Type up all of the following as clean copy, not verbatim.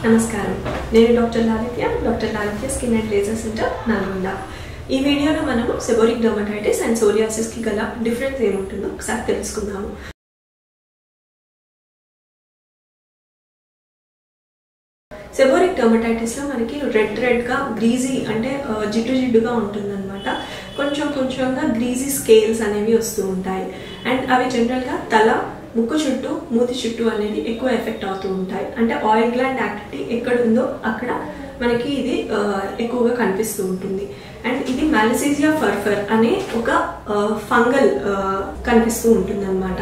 నమస్కారం నేను doctor Lalitya skin and laser centre Nalgonda ఈ వీడియోలో మనము సెబోరిక్ డర్మటైటిస్ అండ్ సోరియాసిస్ కి గల డిఫరెన్స్ ఏముంటుందో ఒకసారి తెలుసుకుందాము సెబోరిక్ డర్మటైటిస్ లో మనకి రెడ్ గా గ్రీజీ అంటే జిడ్డుగా ఉంటుందన్నమాట కొంచెంగా గ్రీజీ స్కేల్స్ అనేవి వస్తూ ఉంటాయి అండ్ అవి జనరల్ గా తల ముక్కు చుట్టూ మూతి చుట్టూ అనేది ఎక్కువ ఎఫెక్ట్ అవుతూ ఉంటాయి అంటే ఆయిల్ గ్లాండ్ యాక్టివిటీ ఎక్కడ ఉందో అక్కడ మనకి ఇది ఎక్కువగా కనిపిస్తూ ఉంటుంది అండ్ ఇది మాలసీజియా ఫర్ఫర్ అనే ఒక ఫంగల్ కనిపిస్తూ ఉంటుంది అన్నమాట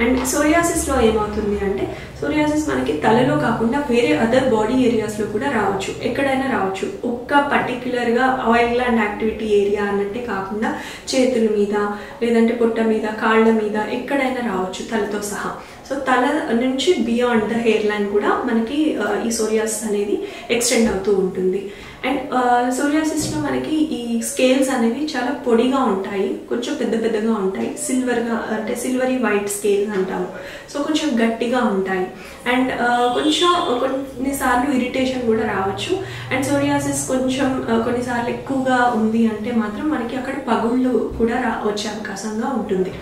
అండ్ సోరియాసిస్ లో ఏమవుతుంది అంటే సోరియాసిస్ మనకి తలలో కాకుండా వేరే అదర్ బాడీ ఏరియాస్ లో కూడా రావచ్చు ఎక్కడైనా రావచ్చు ఒక్క పర్టిక్యులర్ గా ఆయిల్ గ్లాండ్ యాక్టివిటీ ఏరియా అన్నట్టే కాకుండా చేతుల మీద లేదంటే పొట్ట మీద కాళ్ళ మీద ఎక్కడైనా రావచ్చు తలతో సహా సో తల నుంచి బియాండ్ ద హెయిర్ లైన్ కూడా మనకి ఈ సోరియాసిస్ అనేది ఎక్స్టెండ్ అవుతూ ఉంటుంది అండ్ సోరియాసిస్ లో మనకి ఈ స్కేల్స్ అనేవి చాలా పొడిగా ఉంటాయి కొంచెం పెద్దగా ఉంటాయి సిల్వరీ వైట్ స్కేల్స్ అంటాము సో కొంచెం గట్టిగా ఉంటాయి అండ్ కొన్నిసార్లు ఇరిటేషన్ కూడా రావచ్చు అండ్ సోరియాసిస్ కొన్నిసార్లు ఎక్కువగా ఉంది అంటే మాత్రం మనకి అక్కడ పగుళ్ళు కూడా వచ్చే అవకాశంగా ఉంటుంది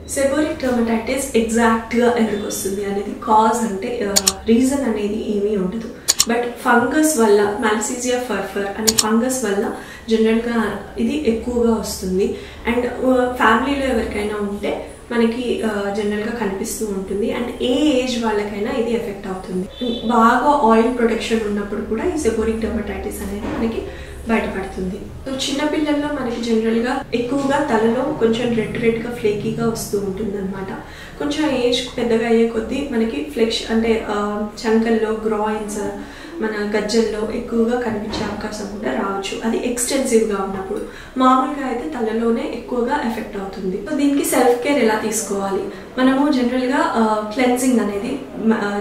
సెబోరిక్ డర్మటైటిస్ ఎగ్జాక్ట్ గా ఎందుకు వస్తుంది అనేది కాజ్ అంటే రీజన్ అనేది ఏమీ ఉండదు బట్ ఫంగస్ వల్ల మాలసీజియా ఫర్ఫర్ అనే ఫంగస్ వల్ల జనరల్ గా ఇది ఎక్కువగా వస్తుంది అండ్ ఫ్యామిలీలో ఎవరికైనా ఉంటే మనకి జనరల్ గా కనిపిస్తూ ఉంటుంది అండ్ ఏ ఏజ్ వాళ్ళకైనా ఇది ఎఫెక్ట్ అవుతుంది బాగా ఆయిల్ ప్రొటెక్షన్ ఉన్నప్పుడు కూడా ఈ సెబోరిక్ డర్మటైటిస్ అనేది మనకి బయటపడుతుంది సో చిన్నపిల్లల్లో మనకి జనరల్ గా ఎక్కువగా తలలో కొంచెం రెడ్ గా ఫ్లేకీగా వస్తూ ఉంటుంది అనమాట కొంచెం ఏజ్ పెద్దగా అయ్యే కొద్దీ మనకి ఫ్లెష్ అంటే చంకల్లో గ్రాయిన్స్ మన గజ్జల్లో ఎక్కువగా కనిపించే అవకాశం కూడా రావచ్చు అది ఎక్స్టెన్సివ్ గా ఉన్నప్పుడు మామూలుగా అయితే తలలోనే ఎక్కువగా ఎఫెక్ట్ అవుతుంది సో దీనికి సెల్ఫ్ కేర్ ఎలా తీసుకోవాలి మనము జనరల్ గా క్లెన్జింగ్ అనేది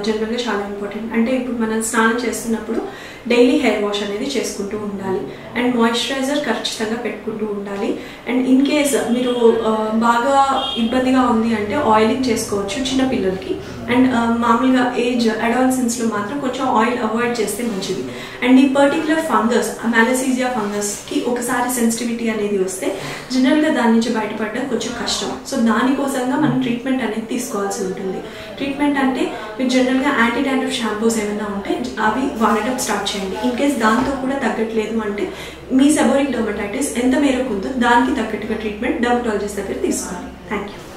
జనరల్ గా చాలా ఇంపార్టెంట్ అంటే ఇప్పుడు మనం స్నానం చేస్తున్నప్పుడు డైలీ హెయిర్ వాష్ అనేది చేసుకుంటూ ఉండాలి అండ్ మాయిశ్చరైజర్ ఖచ్చితంగా పెట్టుకుంటూ ఉండాలి అండ్ ఇన్ కేస్ మీరు బాగా ఇబ్బందిగా ఉంది అంటే ఆయిలింగ్ చేసుకోవచ్చు చిన్నపిల్లలకి అండ్ మామూలుగా ఏజ్ అడాలసెన్స్ లో మాత్రం కొంచెం ఆయిల్ అవాయిడ్ చేస్తే మంచిది అండ్ ఈ పర్టికులర్ ఫంగస్ మాలసీజియా ఫంగస్ కి ఒకసారి సెన్సిటివిటీ అనేది వస్తే జనరల్ గా దాని నుంచి బయటపడడం కొంచెం కష్టం సో దానికోసంగా మనం ట్రీట్మెంట్ అనేది తీసుకోవాల్సి ఉంటుంది ట్రీట్మెంట్ అంటే మీకు జనరల్ గా యాంటీ డాండ్రఫ్ షాంపూస్ ఏమైనా ఉంటే అవి వాడటం స్టార్ట్ చేయండి ఇన్ కేస్ దాంతో కూడా తగ్గట్లేదు అంటే మీ సెబోరిక్ డర్మటైటిస్ ఎంత మేరకు ఉందో దానికి తగ్గట్టుగా ట్రీట్మెంట్ డర్మటాలజిస్ట్ దగ్గర తీసుకోవాలి థ్యాంక్ యూ